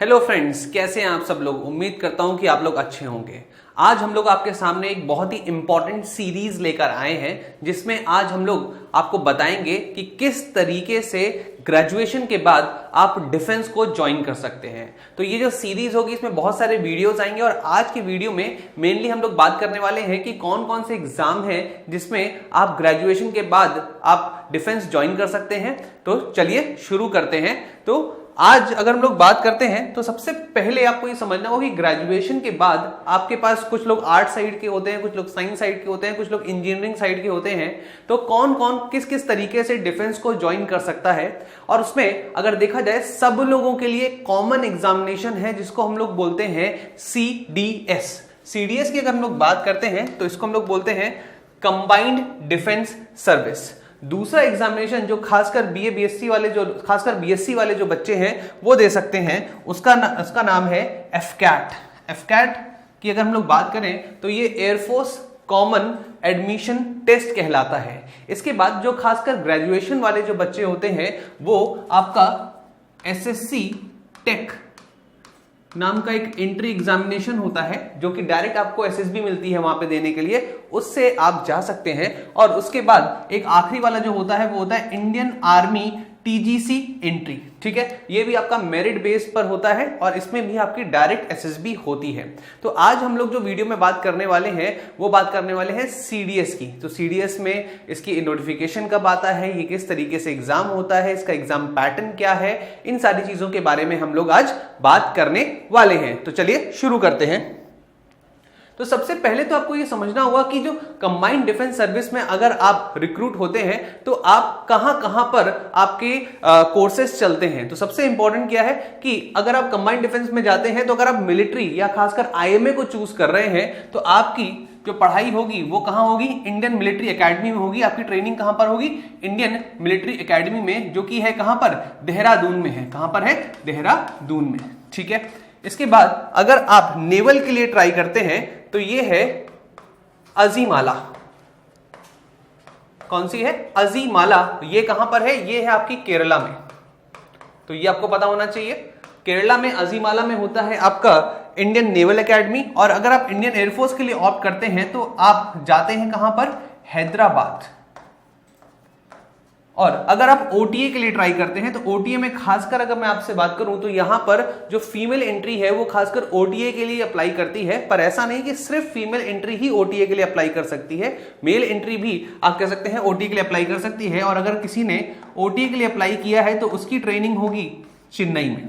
Hello friends, कैसे हैं आप सब लोग। उम्मीद करता हूं कि आप लोग अच्छे होंगे। आज हम लोग आपके सामने एक बहुत ही इंपॉर्टेंट सीरीज लेकर आए हैं, जिसमें आज हम लोग आपको बताएंगे कि किस तरीके से ग्रेजुएशन के बाद आप डिफेंस को ज्वाइन कर सकते हैं। तो ये जो सीरीज होगी इसमें बहुत सारे वीडियोस आएंगे और आज की वीडियो में मेनली हम लोग बात करने वाले हैं कि कौन कौन से एग्जाम हैं जिसमें आप ग्रेजुएशन के बाद आप डिफेंस ज्वाइन कर सकते हैं। तो चलिए शुरू करते हैं। तो आज अगर हम लोग बात करते हैं तो सबसे पहले आपको ये समझना होगा कि ग्रेजुएशन के बाद आपके पास कुछ लोग आर्ट साइड के होते हैं, कुछ लोग साइंस साइड के होते हैं, कुछ लोग इंजीनियरिंग साइड के होते हैं। तो कौन कौन किस किस तरीके से डिफेंस को ज्वाइन कर सकता है। और उसमें अगर देखा जाए सब लोगों के लिए कॉमन एग्जामिनेशन है जिसको हम लोग बोलते हैं CDS। CDS की अगर हम लोग बात करते हैं तो इसको हम लोग बोलते हैं कंबाइंड डिफेंस सर्विस। दूसरा एग्जामिनेशन जो खासकर BSc वाले जो बच्चे हैं वो दे सकते हैं, उसका नाम है FCAT। FCAT की अगर हम लोग बात करें तो ये एयरफोर्स कॉमन एडमिशन टेस्ट कहलाता है। इसके बाद जो खासकर ग्रेजुएशन वाले जो बच्चे होते हैं वो आपका SSC टेक नाम का एक एंट्री एग्जामिनेशन होता है जो कि डायरेक्ट आपको SSB मिलती है वहां पे देने के लिए, उससे आप जा सकते हैं। और उसके बाद एक आखिरी वाला जो होता है वो होता है इंडियन आर्मी TGC एंट्री। ठीक है, ये भी आपका मेरिट बेस पर होता है और इसमें भी आपकी डायरेक्ट SSB होती है। तो आज हम लोग जो वीडियो में बात करने वाले हैं वो बात करने वाले हैं CDS की। तो CDS में इसकी नोटिफिकेशन कब आता है, ये किस तरीके से एग्जाम होता है, इसका एग्जाम पैटर्न क्या है, इन सारी चीजों के बारे में हम लोग आज बात करने वाले हैं। तो चलिए शुरू करते हैं। तो सबसे पहले तो आपको ये समझना होगा कि जो कंबाइंड डिफेंस सर्विस में अगर आप रिक्रूट होते हैं तो आप कहां पर आपके कोर्सेज चलते हैं। तो सबसे इंपॉर्टेंट क्या है कि अगर आप कंबाइंड डिफेंस में जाते हैं तो अगर आप मिलिट्री या खासकर IMA को चूज कर रहे हैं तो आपकी जो पढ़ाई होगी वो कहां होगी, इंडियन मिलिट्री एकेडमी में होगी। आपकी ट्रेनिंग कहां पर होगी, इंडियन मिलिट्री एकेडमी में, जो कि है कहां पर, देहरादून में है। कहां पर है, देहरादून में। ठीक है, इसके बाद अगर आप नेवल के लिए ट्राई करते हैं तो ये है अजीमाला। कौन सी है, अजीमाला। ये कहां पर है, ये है आपकी केरला में। तो ये आपको पता होना चाहिए। केरला में अजीमाला में होता है आपका इंडियन नेवल एकेडमी। और अगर आप इंडियन एयरफोर्स के लिए ऑप्ट करते हैं तो आप जाते हैं कहां पर, हैदराबाद। और अगर आप OTA के लिए ट्राई करते हैं तो OTA में खासकर अगर मैं आपसे बात करूं तो यहां पर जो फीमेल एंट्री है वो खासकर OTA के लिए अप्लाई करती है। पर ऐसा नहीं कि सिर्फ फीमेल एंट्री ही OTA के लिए अप्लाई कर सकती है, मेल एंट्री भी आप कह सकते हैं OTA के लिए अप्लाई कर सकती है। और अगर किसी ने OTA के लिए अप्लाई किया है तो उसकी ट्रेनिंग होगी चेन्नई में।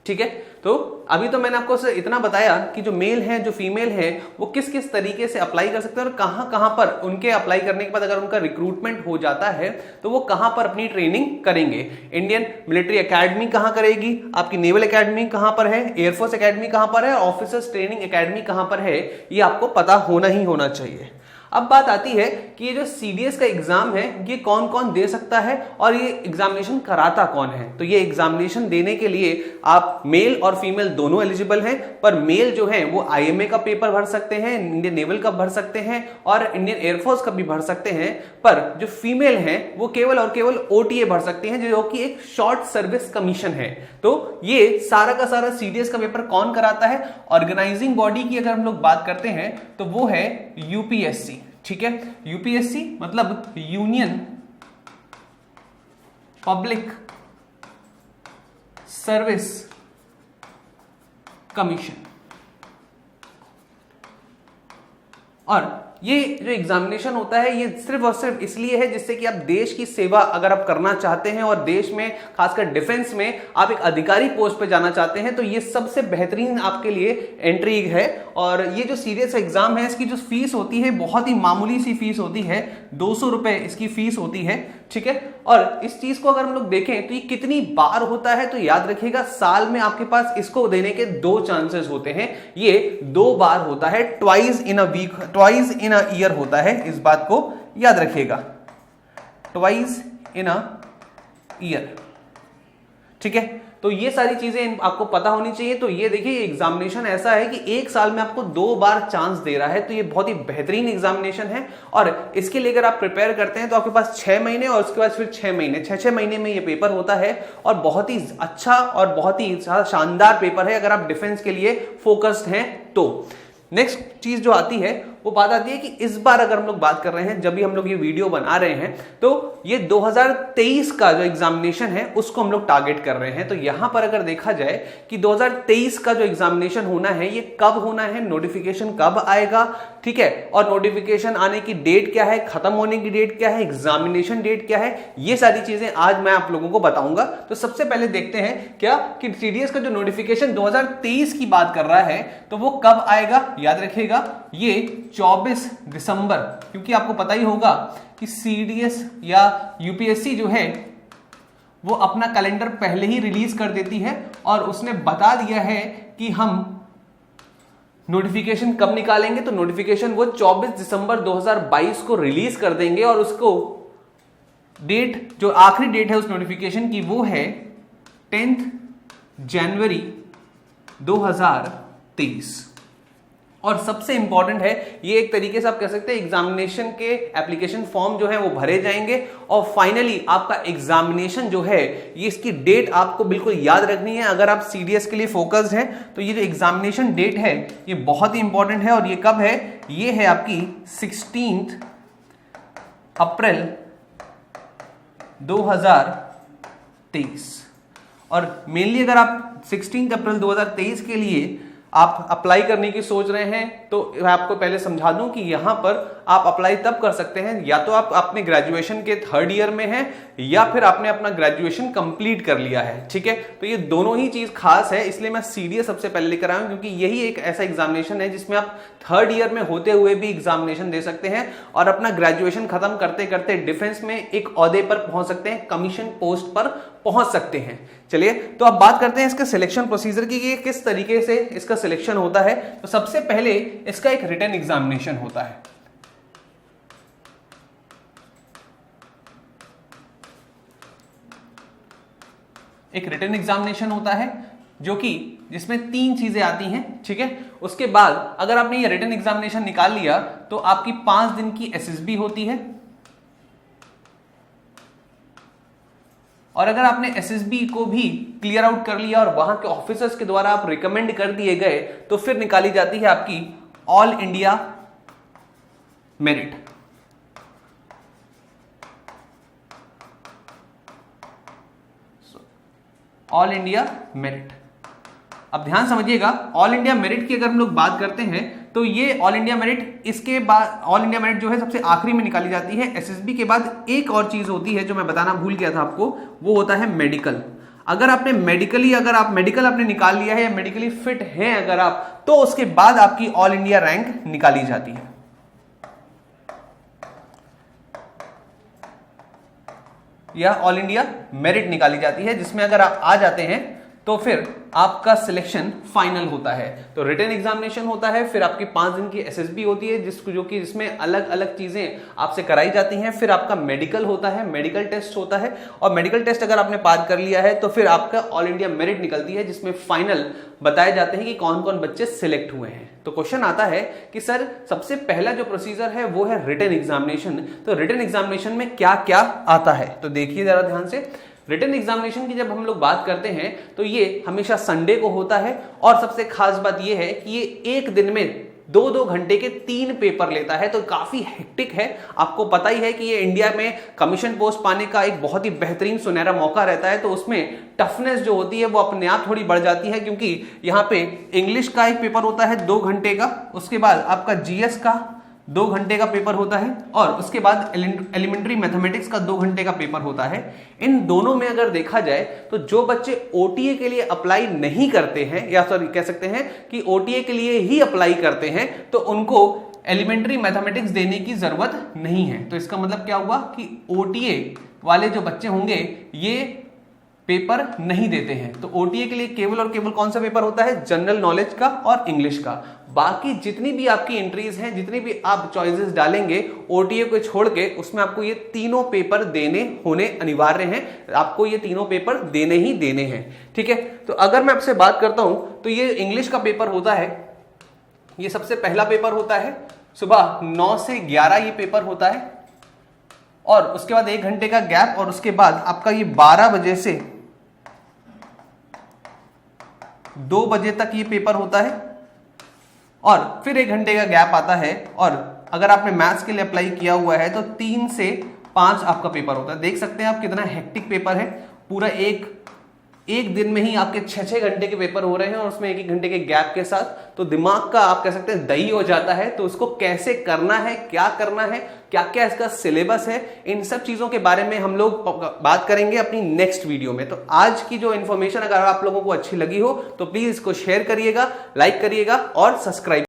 ठीक है, तो अभी तो मैंने आपको इतना बताया कि जो मेल है जो फीमेल है वो किस किस तरीके से अप्लाई कर सकते हैं और कहां पर उनके अप्लाई करने के बाद अगर उनका रिक्रूटमेंट हो जाता है तो वो कहां पर अपनी ट्रेनिंग करेंगे। इंडियन मिलिट्री एकेडमी कहां करेगी, आपकी नेवल एकेडमी कहां पर है, एयरफोर्स एकेडमी कहां पर है, ऑफिसर्स ट्रेनिंग एकेडमी कहां पर है, ये आपको पता होना ही होना चाहिए। अब बात आती है कि ये जो CDS का एग्जाम है ये कौन कौन दे सकता है और ये एग्जामिनेशन कराता कौन है। तो ये एग्जामिनेशन देने के लिए आप मेल और फीमेल दोनों एलिजिबल हैं। पर मेल जो है वो IMA का पेपर भर सकते हैं, इंडियन नेवल का भर सकते हैं और इंडियन एयरफोर्स का भी भर सकते हैं। पर जो फीमेल है वो केवल और केवल OTA भर सकती हैं, जो कि एक शॉर्ट सर्विस कमीशन है। तो ये सारा का सारा CDS का पेपर कौन कराता है, ऑर्गेनाइजिंग बॉडी की अगर हम लोग बात करते हैं तो वो है UPSC। ठीक है, UPSC मतलब यूनियन पब्लिक सर्विस कमीशन। और ये जो एग्जामिनेशन होता है ये सिर्फ और सिर्फ इसलिए है जिससे कि आप देश की सेवा अगर आप करना चाहते हैं और देश में खासकर डिफेंस में आप एक अधिकारी पोस्ट पे जाना चाहते हैं तो ये सबसे बेहतरीन आपके लिए एंट्री है। और ये जो सीरियस एग्जाम है इसकी जो फीस होती है बहुत ही मामूली सी फीस होती है, 200 रुपए इसकी फीस होती है। ठीक है, और इस चीज को अगर हम लोग देखें तो ये कितनी बार होता है तो याद रखिएगा साल में आपके पास इसको देने के 2 चांसेस होते हैं। ये 2 बार होता है, twice in a week, twice in a year होता है। इस बात को याद रखिएगा, ट्वाइस इन अ ईयर। ठीक है, तो ये सारी चीजें आपको पता होनी चाहिए। तो ये देखिए एग्जामिनेशन ऐसा है कि एक साल में आपको 2 बार चांस दे रहा है, तो ये बहुत ही बेहतरीन एग्जामिनेशन है। और इसके लिए अगर आप प्रिपेयर करते हैं तो आपके पास 6 महीने और उसके बाद फिर 6 महीने, 6 महीने में ये पेपर होता है और बहुत ही अच्छा और बहुत ही शानदार पेपर है अगर आप डिफेंस के लिए फोकस्ड हैं तो। नेक्स्ट चीज जो आती है वो बात आती है कि इस बार अगर हम लोग बात कर रहे हैं, जब भी हम लोग ये वीडियो बना रहे हैं, तो ये 2023 का जो एग्जामिनेशन है उसको हम लोग टारगेट कर रहे हैं। तो यहां पर अगर देखा जाए कि 2023 का जो एग्जामिनेशन होना है ये कब होना है, नोटिफिकेशन कब आएगा, ठीक है, और नोटिफिकेशन आने की डेट क्या है, खत्म होने की डेट क्या है, एग्जामिनेशन डेट क्या है, ये सारी चीजें आज मैं आप लोगों को बताऊंगा। तो सबसे पहले देखते हैं क्या कि सीडीएस का जो नोटिफिकेशन 2023 की बात कर रहा है तो वो कब आएगा। याद रखिएगा ये 24 दिसंबर, क्योंकि आपको पता ही होगा कि सीडीएस या यूपीएससी जो है वो अपना कैलेंडर पहले ही रिलीज कर देती है और उसने बता दिया है कि हम नोटिफिकेशन कब निकालेंगे। तो नोटिफिकेशन वो 24 दिसंबर 2022 को रिलीज कर देंगे और उसको डेट, जो आखिरी डेट है उस नोटिफिकेशन की, वो है 10 जनवरी 2023। और सबसे इंपॉर्टेंट है ये, एक तरीके से आप कह सकते हैं एग्जामिनेशन के एप्लीकेशन फॉर्म जो है वो भरे जाएंगे और फाइनली आपका एग्जामिनेशन जो है ये, इसकी डेट आपको बिल्कुल याद रखनी है। अगर आप सीडीएस के लिए फोकस्ड हैं तो ये जो एग्जामिनेशन डेट है ये बहुत ही इंपॉर्टेंट है। और ये कब है, ये है आपकी 16 अप्रैल 2023। और मेनली अगर आप 16 अप्रैल 2023 के लिए आप अप्लाई करने की सोच रहे हैं तो मैं आपको पहले समझा दूं कि यहां पर आप अप्लाई तब कर सकते हैं या तो आप अपने ग्रेजुएशन के 3rd ईयर में हैं या फिर आपने अपना ग्रेजुएशन कंप्लीट कर लिया है, ठीक है। तो ये दोनों ही चीज खास है, इसलिए मैं सीडीएस सबसे पहले लेकर आया हूं क्योंकि यही एक ऐसा एग्जामिनेशन है जिसमें आप 3rd ईयर में होते हुए भी एग्जामिनेशन दे सकते हैं और अपना ग्रेजुएशन खत्म करते करते डिफेंस में एक ओहदे पर पहुंच सकते हैं, कमीशन पोस्ट पर पहुंच सकते हैं। चलिए तो अब बात करते हैं इसके सिलेक्शन प्रोसीजर की, कि किस तरीके से इसका सिलेक्शन होता है। तो सबसे पहले इसका एक रिटन एग्जामिनेशन होता है। एक रिटन एग्जामिनेशन होता है जो कि जिसमें 3 चीजें आती हैं, ठीक है। उसके बाद अगर आपने ये रिटन एग्जामिनेशन निकाल लिया तो आपकी 5 दिन की एसएसबी होती है और अगर आपने एसएसबी को भी क्लियर आउट कर लिया और वहां के ऑफिसर्स के द्वारा आप रिकमेंड कर दिए गए तो फिर निकाली जाती है आपकी all India merit. All India merit, अब ध्यान समझिएगा, ऑल इंडिया मेरिट की अगर हम लोग बात करते हैं तो ये ऑल इंडिया मेरिट, इसके बाद ऑल इंडिया मेरिट जो है सबसे आखिरी में निकाली जाती है। एसएसबी के बाद एक और चीज होती है जो मैं बताना भूल गया था आपको, वो होता है मेडिकल। अगर आपने मेडिकल आपने निकाल लिया है या मेडिकली फिट है अगर आप, तो उसके बाद आपकी ऑल इंडिया रैंक निकाली जाती है। या ऑल इंडिया मेरिट निकाली जाती है, जिसमें अगर आप आ जाते हैं तो फिर आपका सिलेक्शन फाइनल होता है। तो रिटन एग्जामिनेशन होता है, फिर आपकी 5 दिन की एसएसबी होती है जिसमें अलग अलग चीजें आपसे कराई जाती हैं। फिर आपका मेडिकल होता है, मेडिकल टेस्ट होता है और मेडिकल टेस्ट अगर आपने पास कर लिया है तो फिर आपका ऑल इंडिया मेरिट निकलती है जिसमें फाइनल बताए जाते हैं कि कौन कौन बच्चे सिलेक्ट हुए हैं। तो क्वेश्चन आता है कि सर सबसे पहला जो प्रोसीजर है वो है रिटन एग्जामिनेशन। तो रिटन एग्जामिनेशन में क्या क्या आता है तो देखिए जरा ध्यान से। रिटन एग्जामिनेशन की जब हम लोग बात करते हैं तो ये हमेशा संडे को होता है और सबसे खास बात ये है कि ये एक दिन में 2-2 घंटे के 3 पेपर लेता है, तो काफी हेक्टिक है। आपको पता ही है कि ये इंडिया में कमीशन पोस्ट पाने का एक बहुत ही बेहतरीन सुनहरा मौका रहता है, तो उसमें टफनेस जो होती है वो अपने आप थोड़ी बढ़ जाती है, क्योंकि यहाँ पे इंग्लिश का एक पेपर होता है 2 घंटे का, उसके बाद आपका जीएस का 2 घंटे का पेपर होता है और उसके बाद एलिमेंट्री मैथमेटिक्स का 2 घंटे का पेपर होता है। इन दोनों में अगर देखा जाए तो जो बच्चे ओटीए के लिए अप्लाई नहीं करते हैं, या सॉरी कह सकते हैं कि ओटीए के लिए ही अप्लाई करते हैं, तो उनको एलिमेंट्री मैथमेटिक्स देने की जरूरत नहीं है। तो इसका मतलब क्या हुआ कि ओटीए वाले जो बच्चे होंगे ये पेपर नहीं देते हैं। तो ओटीए के लिए केवल और केवल कौन सा पेपर होता है? जनरल नॉलेज का और इंग्लिश का। बाकी जितनी भी आपकी एंट्रीज हैं, जितनी भी आप चॉइसेस डालेंगे ओटीए को छोड़ के, उसमें आपको ये तीनों पेपर देने होने अनिवार्य हैं। आपको ये तीनों पेपर देने ही देने हैं, ठीक है। तो अगर मैं आपसे बात करता हूं तो ये इंग्लिश का पेपर होता है, ये सबसे पहला पेपर होता है, सुबह 9 से 11 ये पेपर होता है, और उसके बाद 1 घंटे का गैप, और उसके बाद आपका ये 12 बजे से 2 बजे तक ये पेपर होता है, और फिर 1 घंटे का गैप आता है। और अगर आपने मैथ्स के लिए अप्लाई किया हुआ है तो 3 से 5 आपका पेपर होता है। देख सकते हैं आप कितना हेक्टिक पेपर है। पूरा एक दिन में ही आपके 6-6 घंटे के पेपर हो रहे हैं, और उसमें 1-1 घंटे के गैप के साथ। तो दिमाग का आप कह सकते हैं दही हो जाता है। तो उसको कैसे करना है, क्या करना है, क्या क्या इसका सिलेबस है, इन सब चीजों के बारे में हम लोग बात करेंगे अपनी नेक्स्ट वीडियो में। तो आज की जो इन्फॉर्मेशन अगर आप लोगों को अच्छी लगी हो तो प्लीज इसको शेयर करिएगा, लाइक करिएगा और सब्सक्राइब